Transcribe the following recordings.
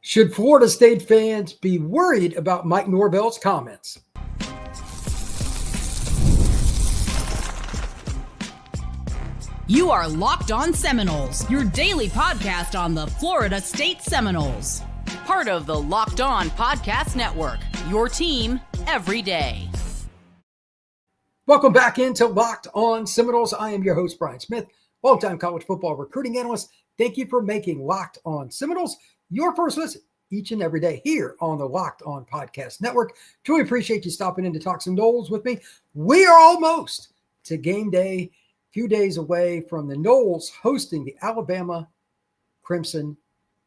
Should Florida State fans be worried about Mike Norvell's comments? You are Locked On Seminoles, your daily podcast on the Florida State Seminoles. Part of the Locked On Podcast Network, your team every day. Welcome back into Locked On Seminoles. I am your host, Brian Smith, longtime college football recruiting analyst. Thank you for making Locked On Seminoles your first listen each and every day here on the Locked On Podcast Network. Truly appreciate you stopping in to talk some Noles with me. We are almost to game day, a few days away from the Noles hosting the Alabama Crimson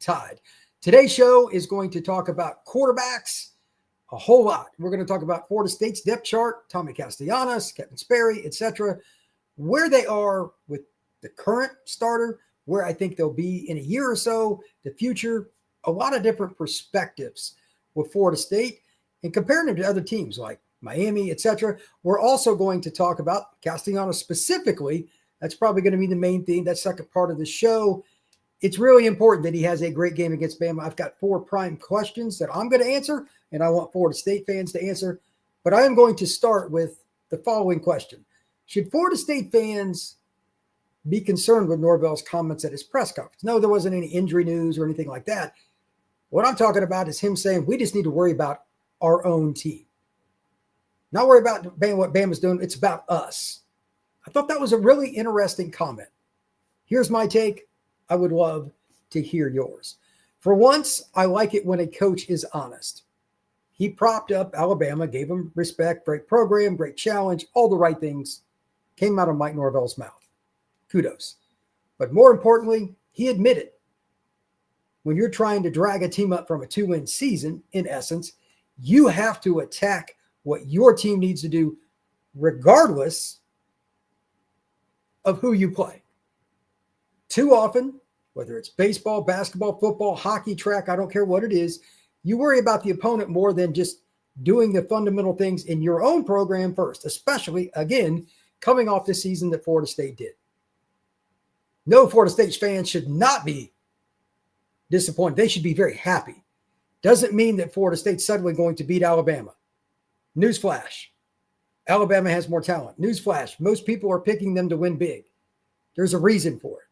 Tide. Today's show is going to talk about quarterbacks a whole lot. We're going to talk about Florida State's depth chart, Tommy Castellanos, Kevin Sperry, etc., where they are with the current starter, where I think they'll be in a year or so, the future, a lot of different perspectives with Florida State and comparing them to other teams like Miami, etc. We're also going to talk about Castellanos specifically. That's probably going to be the main theme, that second part of the show. It's really important that he has a great game against Bama. I've got 4 prime questions that I'm going to answer, and I want Florida State fans to answer. But I am going to start with the following question. Should Florida State fans be concerned with Norvell's comments at his press conference? No, there wasn't any injury news or anything like that. What I'm talking about is him saying we just need to worry about our own team. Not worry about what Bama's doing. It's about us. I thought that was a really interesting comment. Here's my take. I would love to hear yours. For once, I like it when a coach is honest. He propped up Alabama, gave them respect, great program, great challenge, all the right things came out of Mike Norvell's mouth. Kudos. But more importantly, he admitted when you're trying to drag a team up from a 2-win season, in essence, you have to attack what your team needs to do regardless of who you play. Too often, whether it's baseball, basketball, football, hockey, track, I don't care what it is, you worry about the opponent more than just doing the fundamental things in your own program first, especially, again, coming off the season that Florida State did. No, Florida State fans should not be disappointed. They should be very happy. Doesn't mean that Florida State's suddenly going to beat Alabama. Newsflash. Alabama has more talent. Newsflash. Most people are picking them to win big. There's a reason for it.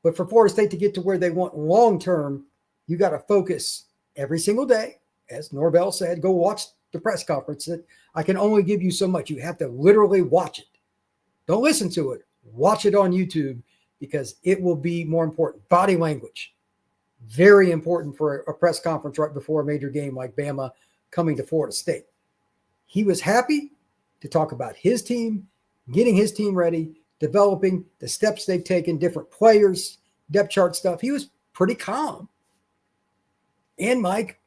But for Florida State to get to where they want long-term, you got to focus every single day. As Norvell said, go watch the press conference. I can only give you so much. You have to literally watch it. Don't listen to it. Watch it on YouTube because it will be more important. Body language. Very important for a press conference right before a major game like Bama coming to Florida State. He was happy to talk about his team, getting his team ready, developing the steps they've taken, different players, depth chart stuff. He was pretty calm. And Mike,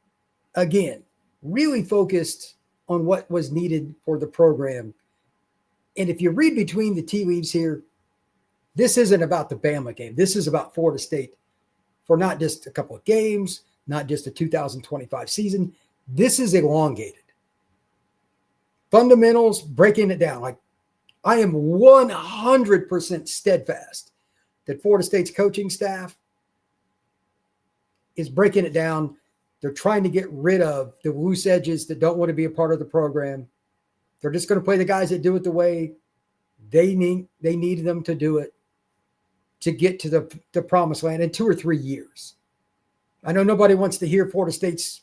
again, really focused on what was needed for the program. And if you read between the tea leaves here, this isn't about the Bama game. This is about Florida State for not just a couple of games, not just a 2025 season. This is elongated. Fundamentals, breaking it down. Like, I am 100% steadfast that Florida State's coaching staff is breaking it down. They're trying to get rid of the loose edges that don't want to be a part of the program. They're just going to play the guys that do it the way they need them to do it to get to the promised land in 2 or 3 years. I know nobody wants to hear Florida State's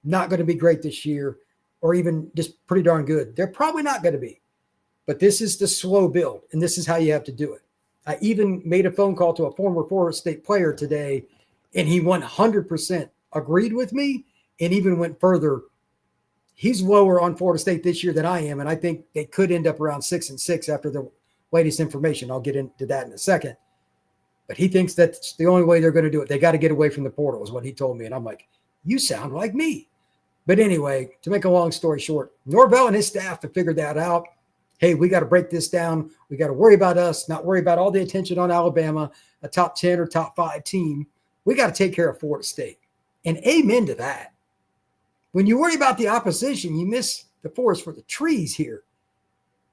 not going to be great this year or even just pretty darn good. They're probably not going to be. But this is the slow build, and this is how you have to do it. I even made a phone call to a former Florida State player today, and he 100% agreed with me and even went further. He's lower on Florida State this year than I am, and I think they could end up around 6-6 after the latest information. I'll get into that in a second. But he thinks that's the only way they're going to do it. They got to get away from the portal is what he told me. And I'm like, you sound like me. But anyway, to make a long story short, Norvell and his staff have figured that out. Hey, we got to break this down. We got to worry about us, not worry about all the attention on Alabama, a top 10 or top 5 team. We got to take care of Florida State. And amen to that. When you worry about the opposition, you miss the forest for the trees here.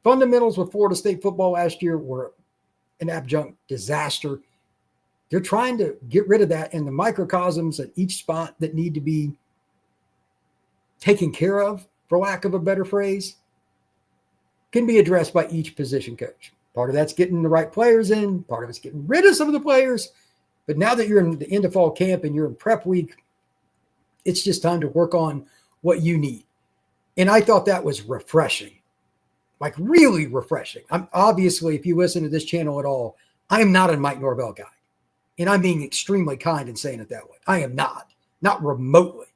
Fundamentals with Florida State football last year were an abject disaster. They're trying to get rid of that, and the microcosms at each spot that need to be taken care of, for lack of a better phrase, can be addressed by each position coach. Part of that's getting the right players in. Part of it's getting rid of some of the players. But now that you're in the end of fall camp and you're in prep week, it's just time to work on what you need. And I thought that was refreshing, like really refreshing. I'm obviously, if you listen to this channel at all, I am not a Mike Norvell guy. And I'm being extremely kind in saying it that way. I am not remotely.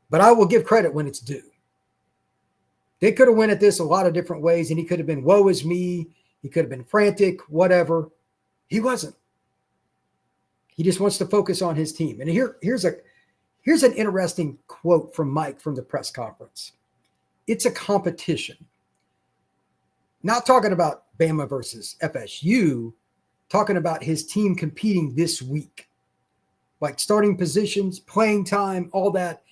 But I will give credit when it's due. They could have went at this a lot of different ways, and he could have been, woe is me. He could have been frantic, whatever. He wasn't. He just wants to focus on his team. And here's an interesting quote from Mike from the press conference. It's a competition. Not talking about Bama versus FSU, talking about his team competing this week. Like starting positions, playing time, all that.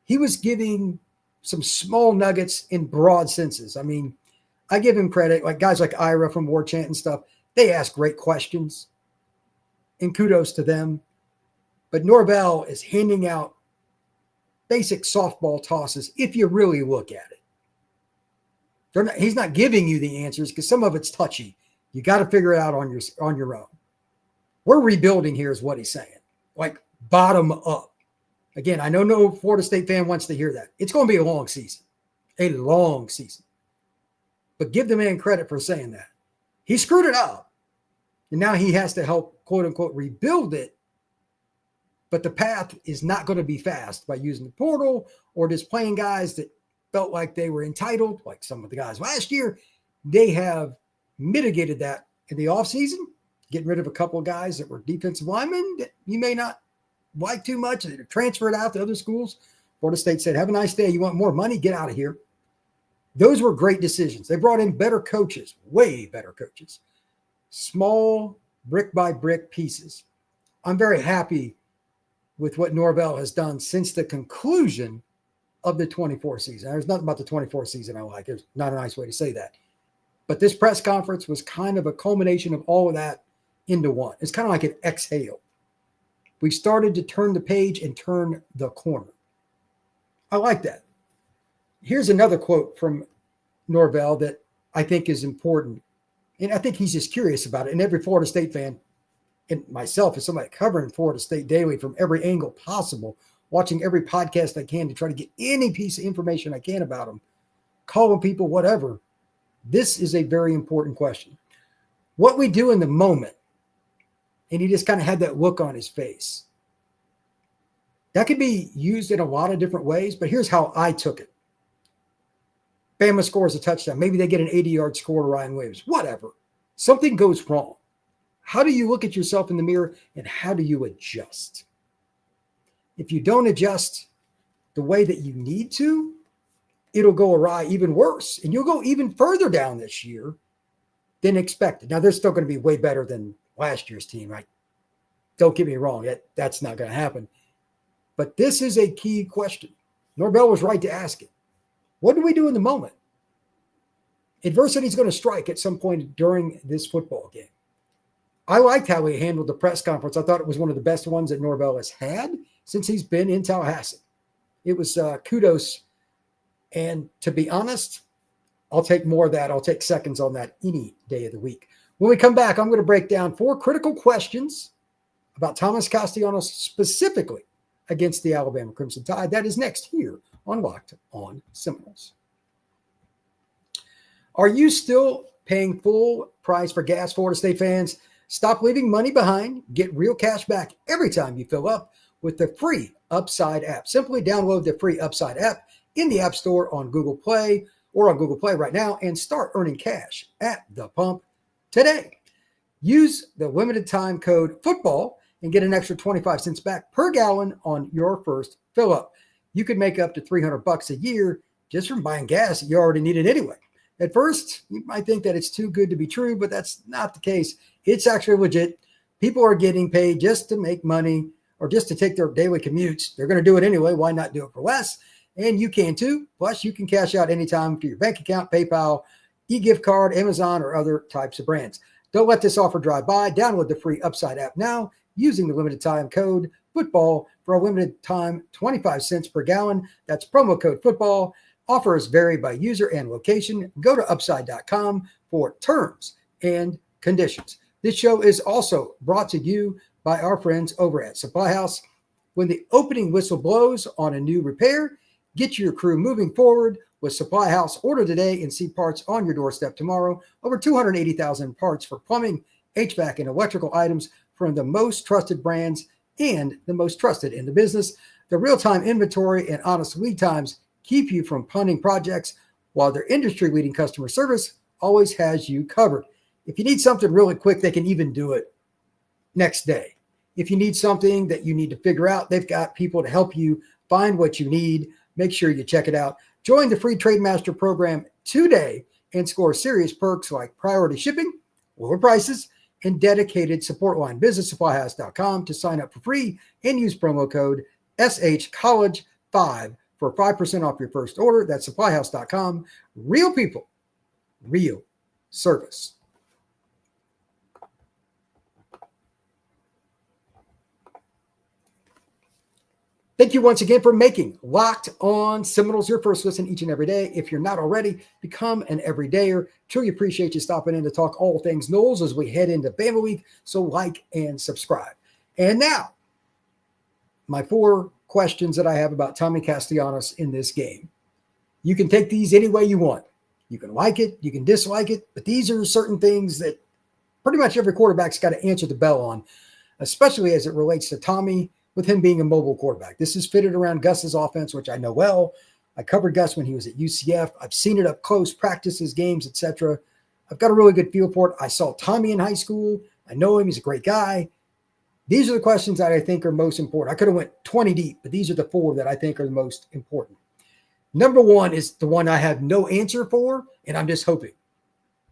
He was giving some small nuggets in broad senses. I mean, I give him credit, like guys like Ira from War Chant and stuff, they ask great questions, and kudos to them. But Norvell is handing out basic softball tosses if you really look at it. He's not giving you the answers because some of it's touchy. You got to figure it out on your own. We're rebuilding here is what he's saying, like bottom up. Again, I know no Florida State fan wants to hear that. It's going to be a long season. But give the man credit for saying that. He screwed it up. And now he has to help, quote unquote, rebuild it. But the path is not going to be fast by using the portal or just playing guys that felt like they were entitled, like some of the guys last year. They have mitigated that in the offseason, getting rid of a couple of guys that were defensive linemen that you may not like too much. They transferred out to other schools. Florida State said, have a nice day. You want more money? Get out of here. Those were great decisions. They brought in better coaches, way better coaches. Small, brick by brick pieces. I'm very happy with what Norvell has done since the conclusion of the 24 season. There's nothing about the 24 season I like. There's not a nice way to say that. But this press conference was kind of a culmination of all of that into one. It's kind of like an exhale. We started to turn the page and turn the corner. I like that. Here's another quote from Norvell that I think is important. And I think he's just curious about it. And every Florida State fan, and myself as somebody covering Florida State daily from every angle possible, watching every podcast I can to try to get any piece of information I can about them, calling people, whatever. This is a very important question. What we do in the moment, and he just kind of had that look on his face. That could be used in a lot of different ways, but here's how I took it. Bama scores a touchdown. Maybe they get an 80-yard score to Ryan Williams. Whatever. Something goes wrong. How do you look at yourself in the mirror, and how do you adjust? If you don't adjust the way that you need to, it'll go awry even worse, and you'll go even further down this year than expected. Now, they're still going to be way better than last year's team, right? Don't get me wrong. That's not going to happen. But this is a key question. Norvell was right to ask it. What do we do in the moment? Adversity is going to strike at some point during this football game. I liked how he handled the press conference. I thought it was one of the best ones that Norvell has had since he's been in Tallahassee. It was kudos. And to be honest, I'll take more of that. I'll take seconds on that any day of the week. When we come back, I'm going to break down 4 critical questions about Tommy Castellanos specifically against the Alabama Crimson Tide. That is next here on Locked On Seminoles. Are you still paying full price for gas, Florida State fans? Stop leaving money behind. Get real cash back every time you fill up with the free Upside app. Simply download the free Upside app in the App Store on Google Play or on Google Play right now and start earning cash at the pump today. Use the limited time code FOOTBALL and get an extra 25 cents back per gallon on your first fill up. You could make up to $300 a year just from buying gas that you already needed anyway. At first, you might think that it's too good to be true, but that's not the case. It's actually legit. People are getting paid just to make money or just to take their daily commutes. They're going to do it anyway. Why not do it for less? And you can too. Plus, you can cash out anytime to your bank account, PayPal, e-gift card, Amazon, or other types of brands. Don't let this offer drive by. Download the free Upside app now using the limited time code football for a limited time 25 cents per gallon. That's promo code football. Offers vary by user and location. Go to upside.com for terms and conditions. This show is also brought to you by our friends over at Supply House. When the opening whistle blows on a new repair, get your crew moving forward with Supply House. Order today and see parts on your doorstep tomorrow. Over 280,000 parts for plumbing, HVAC, and electrical items from the most trusted brands and the most trusted in the business. The real-time inventory and honest lead times keep you from punting projects, while their industry-leading customer service always has you covered. If you need something really quick, they can even do it next day. If you need something that you need to figure out, they've got people to help you find what you need. Make sure you check it out. Join the free Trademaster program today and score serious perks like priority shipping, lower prices, and dedicated support line. Visit supplyhouse.com to sign up for free and use promo code SHCollege5 for 5% off your first order. That's supplyhouse.com. Real people, real service. Thank you once again for making Locked On Seminoles your first listen each and every day. If you're not already, become an everydayer. Truly appreciate you stopping in to talk all things Noles as we head into Bama Week. So like and subscribe. And now, my 4 questions that I have about Tommy Castellanos in this game. You can take these any way you want. You can like it, you can dislike it, but these are certain things that pretty much every quarterback's got to answer the bell on, especially as it relates to Tommy, with him being a mobile quarterback. This is fitted around Gus's offense, which I know well. I covered Gus when he was at UCF. I've seen it up close, practices, games, etc. I've got a really good feel for it. I saw Tommy in high school. I know him. He's a great guy. These are the questions that I think are most important. I could have went 20 deep, but these are the 4 that I think are the most important. Number 1 is the one I have no answer for, and I'm just hoping.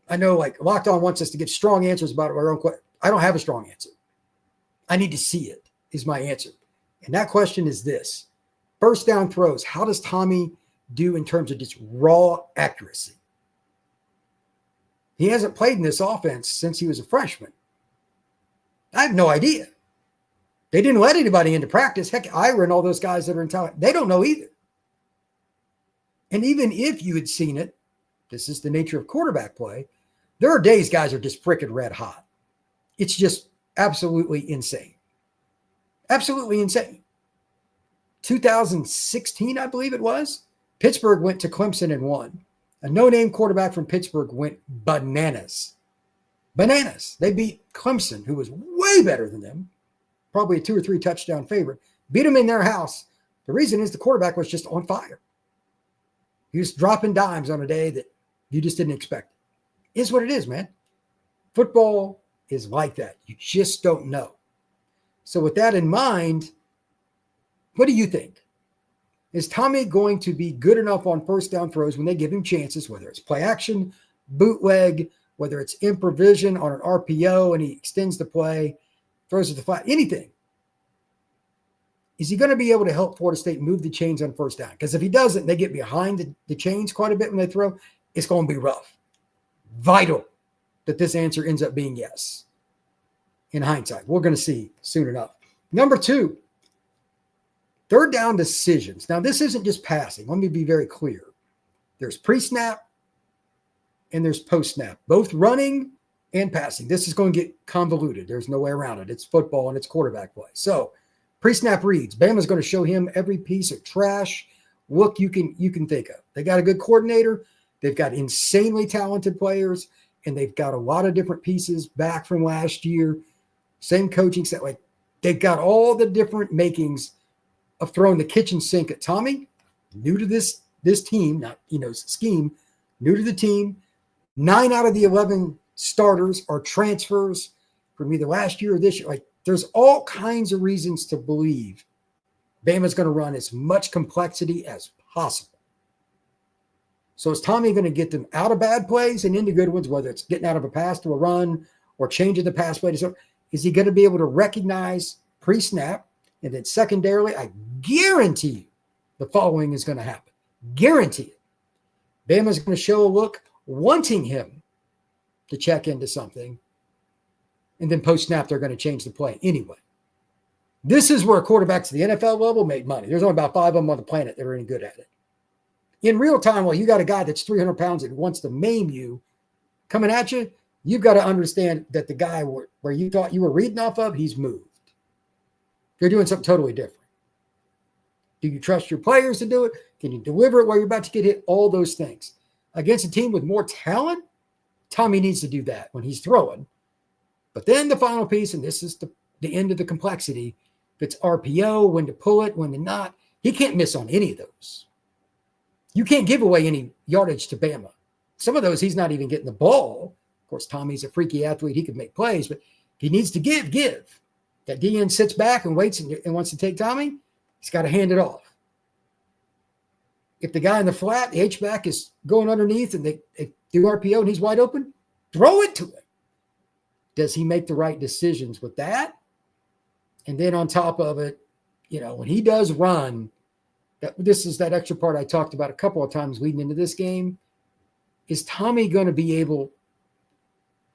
I know like Locked On wants us to get strong answers about our own question. I don't have a strong answer. I need to see it. Is my answer. And that question is this. First down throws. How does Tommy do in terms of just raw accuracy? He hasn't played in this offense since he was a freshman. I have no idea. They didn't let anybody into practice. Heck, Ira and all those guys that are in talent, they don't know either. And even if you had seen it, this is the nature of quarterback play, there are days guys are just freaking red hot. It's just absolutely insane. Absolutely insane. 2016, I believe it was, Pittsburgh went to Clemson and won. A no-name quarterback from Pittsburgh went bananas. Bananas. They beat Clemson, who was way better than them, probably a 2 or 3 touchdown favorite, beat them in their house. The reason is the quarterback was just on fire. He was dropping dimes on a day that you just didn't expect. It's what it is, man. Football is like that. You just don't know. So with that in mind, what do you think? Is Tommy going to be good enough on first down throws when they give him chances, whether it's play action, bootleg, whether it's improvision on an RPO and he extends the play, throws it to the flat, anything? Is he going to be able to help Florida State move the chains on first down? Because if he doesn't, they get behind the chains quite a bit when they throw. It's going to be rough. Vital that this answer ends up being yes. In hindsight, we're going to see soon enough. Number 2, third down decisions. Now, this isn't just passing. Let me be very clear. There's pre-snap and there's post-snap, both running and passing. This is going to get convoluted. There's no way around it. It's football and it's quarterback play. So pre-snap reads. Bama's going to show him every piece of trash look you can think of. They got a good coordinator. They've got insanely talented players, and they've got a lot of different pieces back from last year. Same coaching set. Like, they've got all the different makings of throwing the kitchen sink at Tommy. New to this team, not scheme. New to the team. 9 out of the 11 starters are transfers from either last year or this year. Like, there's all kinds of reasons to believe Bama's going to run as much complexity as possible. So is Tommy going to get them out of bad plays and into good ones, whether it's getting out of a pass to a run or changing the pass play to something? Is he going to be able to recognize pre-snap? And then secondarily, I guarantee you the following is going to happen. Guarantee it. Bama's going to show a look wanting him to check into something. and then post-snap they're going to change the play anyway. This is where quarterbacks at the NFL level make money. There's only about 5 of them on the planet that are any good at it. In real time, well, you got a guy that's 300 pounds and wants to maim you coming at you, you've got to understand that the guy where you thought you were reading off of, he's moved. You're doing something totally different. Do you trust your players to do it? Can you deliver it while you're about to get hit? All those things. Against a team with more talent, Tommy needs to do that when he's throwing. But then the final piece, and this is the end of the complexity, if it's RPO, when to pull it, when to not, he can't miss on any of those. You can't give away any yardage to Bama. Some of those, he's not even getting the ball. Of course, Tommy's a freaky athlete. He can make plays, but he needs to give. That DN sits back and waits and wants to take Tommy, he's got to hand it off. If the guy in the flat, the H-back is going underneath and they do RPO and he's wide open, throw it to him. Does he make the right decisions with that? And then on top of it, when he does run, this is that extra part I talked about a couple of times leading into this game. Is Tommy going to be able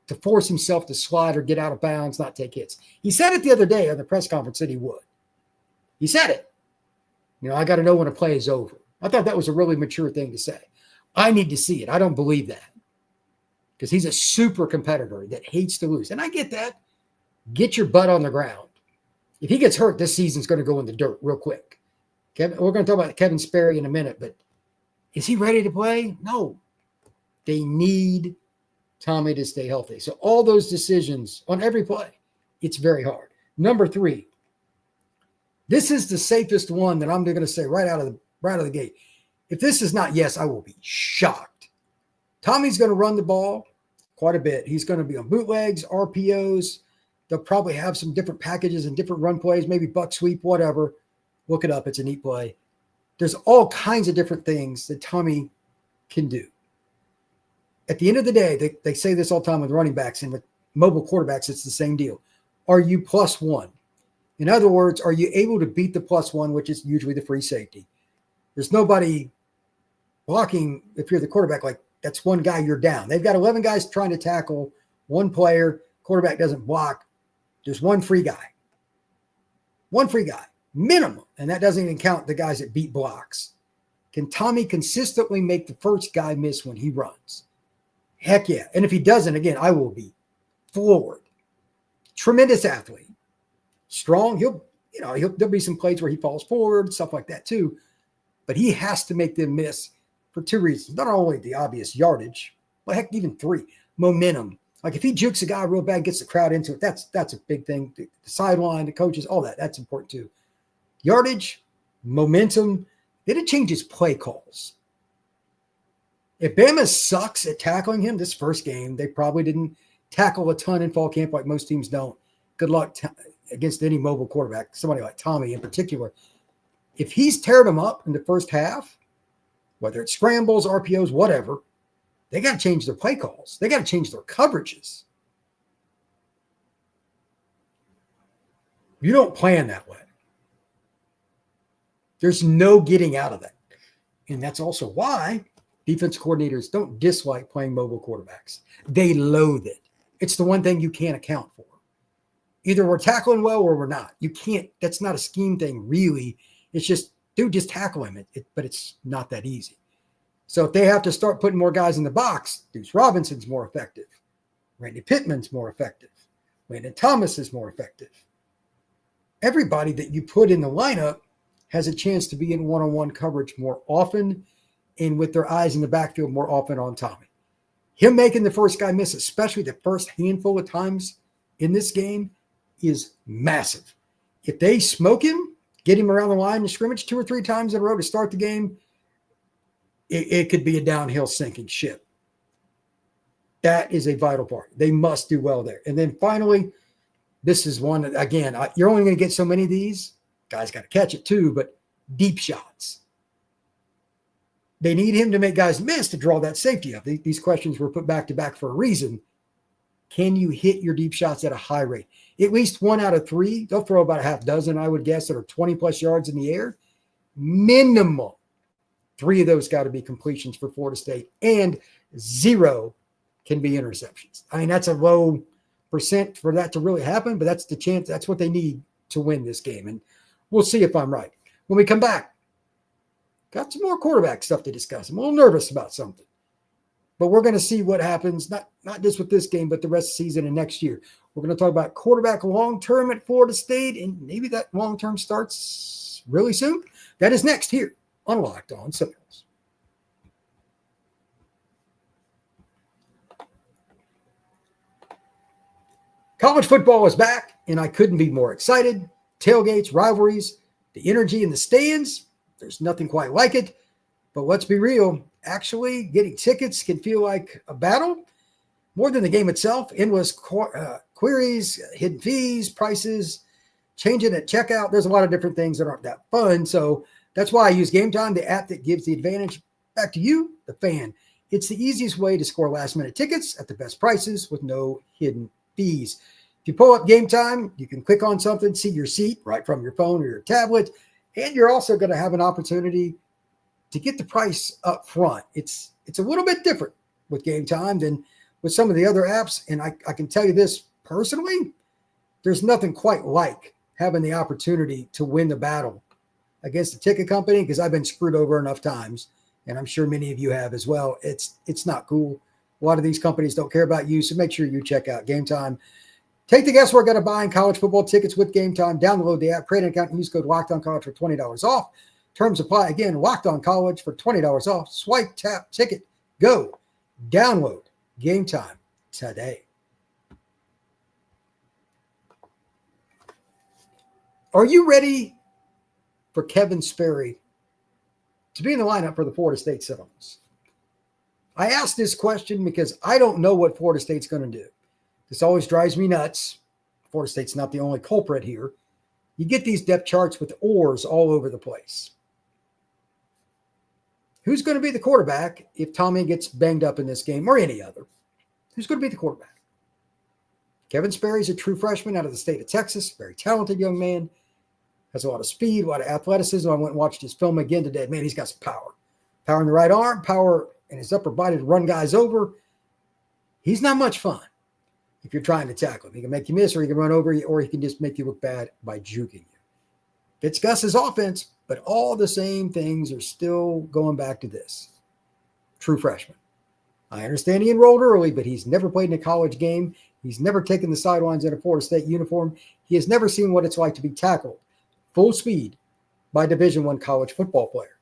to force himself to slide or get out of bounds, not take hits? He said it the other day on the press conference that he would. He said it. I got to know when a play is over. I thought that was a really mature thing to say. I need to see it. I don't believe that because he's a super competitor that hates to lose. And I get that. Get your butt on the ground. If he gets hurt, this season's going to go in the dirt real quick. We're going to talk about Kevin Sperry in a minute, but is he ready to play? No. They need Tommy to stay healthy. So all those decisions on every play, it's very hard. Number 3, this is the safest one that I'm going to say right out of the gate. If this is not yes, I will be shocked. Tommy's going to run the ball quite a bit. He's going to be on bootlegs, RPOs. They'll probably have some different packages and different run plays, maybe buck sweep, whatever. Look it up. It's a neat play. There's all kinds of different things that Tommy can do. At the end of the day, they say this all the time with running backs and with mobile quarterbacks, it's the same deal. Are you +1? In other words, are you able to beat the +1, which is usually the free safety? There's nobody blocking if you're the quarterback. Like, that's one guy you're down. They've got 11 guys trying to tackle one player. Quarterback doesn't block. There's one free guy. One free guy, minimum. And that doesn't even count the guys that beat blocks. Can Tommy consistently make the first guy miss when he runs? Heck yeah. And if he doesn't, again, I will be floored. Tremendous athlete. Strong. There'll be some plays where he falls forward, stuff like that too. But he has to make them miss for 2 reasons. Not only the obvious yardage, but heck, even 3. Momentum. Like if he jukes a guy real bad, gets the crowd into it, that's a big thing. The sideline, the coaches, all that, that's important too. Yardage, momentum. Then it changes play calls. If Bama sucks at tackling him this first game, they probably didn't tackle a ton in fall camp like most teams don't. Good luck against any mobile quarterback, somebody like Tommy in particular. If he's tearing them up in the first half, whether it's scrambles, RPOs, whatever, they got to change their play calls. They got to change their coverages. You don't plan that way. There's no getting out of that. And that's also why defense coordinators don't dislike playing mobile quarterbacks. They loathe it. It's the one thing you can't account for. Either we're tackling well or we're not. You can't. That's not a scheme thing, really. It's just, dude, just tackle him. But it's not that easy. So if they have to start putting more guys in the box, Deuce Robinson's more effective. Randy Pittman's more effective. Landon Thomas is more effective. Everybody that you put in the lineup has a chance to be in one-on-one coverage more often and with their eyes in the backfield more often on Tommy. Him making the first guy miss, especially the first handful of times in this game, is massive. If they smoke him, get him around the line of scrimmage 2 or 3 times in a row to start the game, it could be a downhill sinking ship. That is a vital part. They must do well there. And then finally, this is one, again, you're only going to get so many of these. Guys got to catch it too, but deep shots. They need him to make guys miss to draw that safety up. These questions were put back to back for a reason. Can you hit your deep shots at a high rate? At least 1 out of 3. They'll throw about a half dozen, I would guess, that are 20-plus yards in the air. Minimum 3 of those got to be completions for Florida State, and 0 can be interceptions. I mean, that's a low for that to really happen, but that's the chance. That's what they need to win this game. And we'll see if I'm right. When we come back, got some more quarterback stuff to discuss. I'm a little nervous about something, but we're going to see what happens, not just with this game, but the rest of the season and next year. We're going to talk about quarterback long-term at Florida State, and maybe that long-term starts really soon. That is next here on Locked On Seminoles. College football is back, and I couldn't be more excited. Tailgates, rivalries, the energy in the stands, there's nothing quite like it. But let's be real, actually getting tickets can feel like a battle. More than the game itself, endless queries, hidden fees, prices, changing at checkout. There's a lot of different things that aren't that fun. So that's why I use Gametime, the app that gives the advantage back to you, the fan. It's the easiest way to score last-minute tickets at the best prices with no hidden fees. If you pull up Gametime, you can click on something, see your seat right from your phone or your tablet, and you're also going to have an opportunity to get the price up front. It's a little bit different with Gametime than with some of the other apps, and I can tell you this personally, there's nothing quite like having the opportunity to win the battle against the ticket company, because I've been screwed over enough times, and I'm sure many of you have as well. It's not cool. A lot of these companies don't care about you, so make sure you check out Gametime. Take the guesswork out of buying college football tickets with Gametime. Download the app, create an account, and use code LOCKEDONCollege for $20 off. Terms apply. Again, Locked On College for $20 off. Swipe, tap, ticket, go. Download Gametime today. Are you ready for Kevin Sperry to be in the lineup for the Florida State Seminoles? I asked this question because I don't know what Florida State's going to do. This always drives me nuts. Florida State's not the only culprit here. You get these depth charts with oars all over the place. Who's going to be the quarterback if Tommy gets banged up in this game, or any other? Who's going to be the quarterback? Kevin Sperry's a true freshman out of the state of Texas, very talented young man, has a lot of speed, a lot of athleticism. I went and watched his film again today. Man, he's got some power. Power in the right arm, power in his upper body to run guys over. He's not much fun if you're trying to tackle him. He can make you miss, or he can run over you, or he can just make you look bad by juking you. It's Gus's offense, but all the same things are still going back to this. True freshman. I understand he enrolled early, but he's never played in a college game. He's never taken the sidelines in a Florida State uniform. He has never seen what it's like to be tackled full speed by a Division I college football player.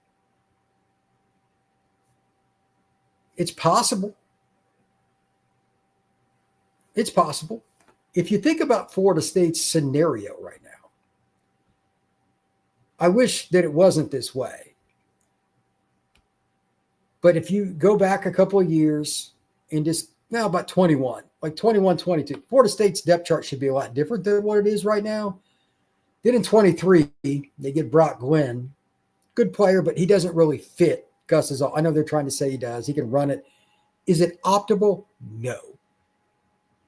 It's possible. It's possible. If you think about Florida State's scenario right now, I wish that it wasn't this way. But if you go back a couple of years and just now about 21, like 21, 22, Florida State's depth chart should be a lot different than what it is right now. Then in 23, they get Brock Glenn. Good player, but he doesn't really fit Gus's. I know they're trying to say he does. He can run it. Is it optimal? No.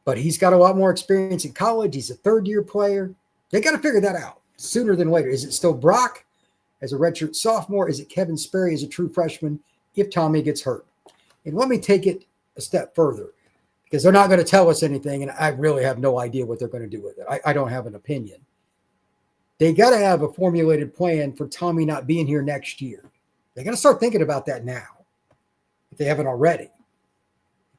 But he's got a lot more experience in college. He's a third-year player. They got to figure that out sooner than later. Is it still Brock as a redshirt sophomore? Is it Kevin Sperry as a true freshman if Tommy gets hurt? And let me take it a step further, because they're not going to tell us anything, and I really have no idea what they're going to do with it. I don't have an opinion. They got to have a formulated plan for Tommy not being here next year. They got to start thinking about that now, if they haven't already.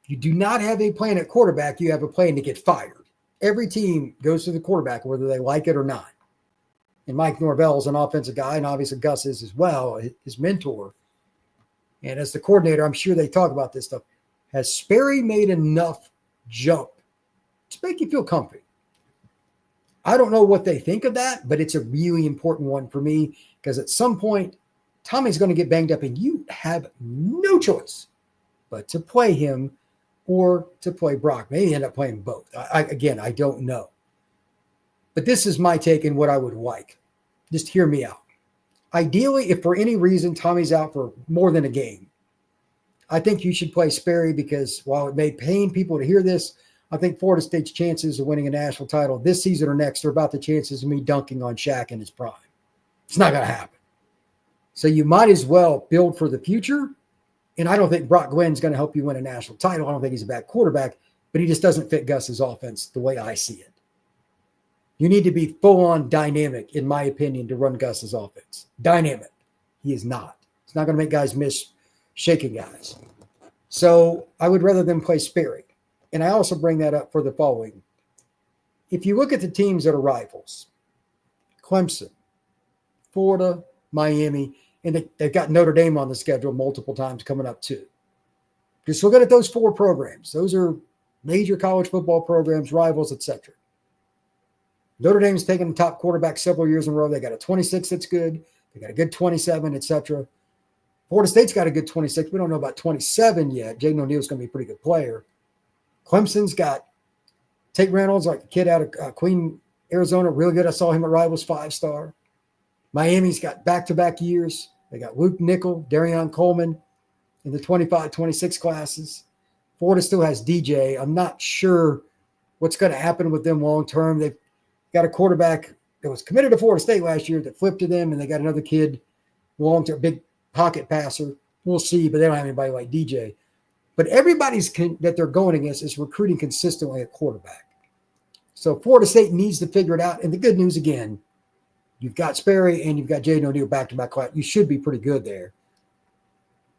If you do not have a plan at quarterback, you have a plan to get fired. Every team goes to the quarterback, whether they like it or not. And Mike Norvell is an offensive guy, and obviously Gus is as well, his mentor. And as the coordinator, I'm sure they talk about this stuff. Has Sperry made enough jump to make you feel comfy? I don't know what they think of that, but it's a really important one for me, because at some point, Tommy's going to get banged up, and you have no choice but to play him or to play Brock. Maybe end up playing both. I don't know. But this is my take and what I would like. Just hear me out. Ideally, if for any reason Tommy's out for more than a game, I think you should play Sperry, because while it may pain people to hear this, I think Florida State's chances of winning a national title this season or next are about the chances of me dunking on Shaq in his prime. It's not going to happen. So you might as well build for the future. And I don't think Brock Glenn's going to help you win a national title. I don't think he's a bad quarterback. but he just doesn't fit Gus's offense the way I see it. You need to be full-on dynamic, in my opinion, to run Gus's offense. Dynamic. He is not. It's not going to make guys miss shaking guys. So I would rather them play Sperry. And I also bring that up for the following. If you look at the teams that are rivals, Clemson, Florida, Miami, and they've got Notre Dame on the schedule multiple times coming up too. Just looking at those four programs. Those are major college football programs, rivals, etc. Notre Dame's taken the top quarterback several years in a row. They got a 26 that's good. They got a good 27, etc. Florida State's got a good 26. We don't know about 27 yet. Jaden O'Neal's going to be a pretty good player. Clemson's got Tate Reynolds, like a kid out of Queen, Arizona, really good. I saw him at Rivals, 5-star. Miami's got back-to-back years. They got Luke Nickel, Darion Coleman in the 25-26 classes. Florida still has DJ. I'm not sure what's going to happen with them long-term. They've got a quarterback that was committed to Florida State last year that flipped to them, and they got another kid, long-term, big pocket passer. We'll see, but they don't have anybody like DJ. But everybody's that they're going against is recruiting consistently at quarterback. So Florida State needs to figure it out. And the good news, again, you've got Sperry and you've got Jaden O'Neal back-to-back class. You should be pretty good there.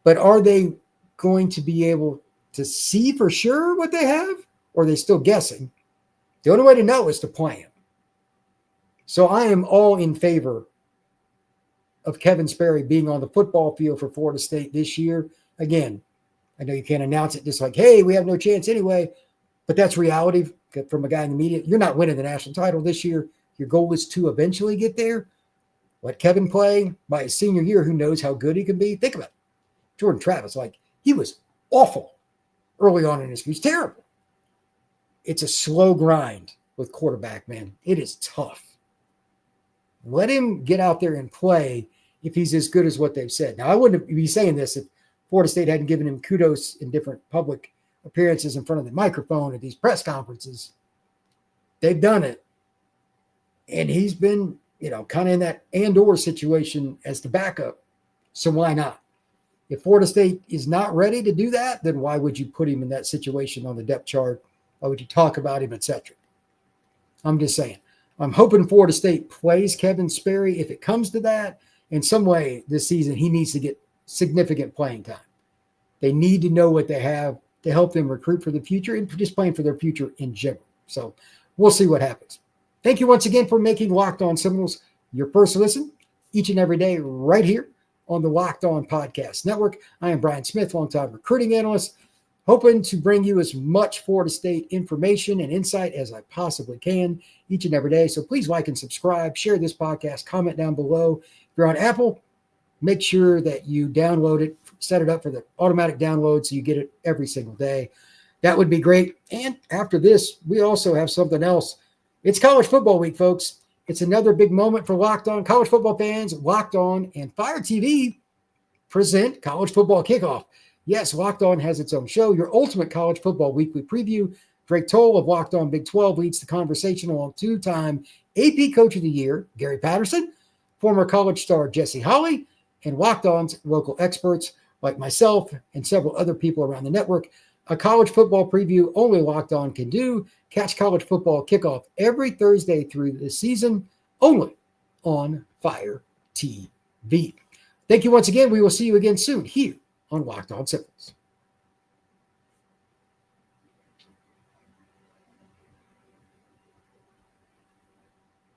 But are they going to be able to see for sure what they have? Or are they still guessing? The only way to know is to play them. So I am all in favor of Kevin Sperry being on the football field for Florida State this year. Again, I know you can't announce it just like, hey, we have no chance anyway, but that's reality from a guy in the media. You're not winning the national title this year. Your goal is to eventually get there. Let Kevin play by his senior year. Who knows how good he can be? Think about it. Jordan Travis, he was awful early on in his career. He's terrible. It's a slow grind with quarterback, man. It is tough. Let him get out there and play if he's as good as what they've said. Now, I wouldn't be saying this if Florida State hadn't given him kudos in different public appearances in front of the microphone at these press conferences. They've done it. And he's been, kind of in that and/or situation as the backup. So why not? If Florida State is not ready to do that, then why would you put him in that situation on the depth chart? Why would you talk about him, etc.? I'm just saying. I'm hoping Florida State plays Kevin Sperry. If it comes to that, in some way this season, he needs to get significant playing time. They need to know what they have to help them recruit for the future and just playing for their future in general. So we'll see what happens. Thank you once again for making Locked On Seminoles your first listen each and every day right here on the Locked On Podcast Network. I am Brian Smith, longtime recruiting analyst, hoping to bring you as much Florida State information and insight as I possibly can each and every day. So please like and subscribe, share this podcast, comment down below. If you're on Apple, make sure that you download it, set it up for the automatic download so you get it every single day. That would be great. And after this, we also have something else. It's college football week, folks. It's another big moment for Locked On college football fans. Locked On and Fire TV present College Football Kickoff. Yes, Locked On has its own show, your ultimate college football weekly preview. Drake Toll of Locked On Big 12 leads the conversation along two-time AP Coach of the Year, Gary Patterson, former college star Jesse Holley, and Locked On's local experts like myself and several other people around the network. A college football preview only Locked On can do. Catch College Football Kickoff every Thursday through the season, only on Fire TV. Thank you once again. We will see you again soon here on Locked On Seminoles.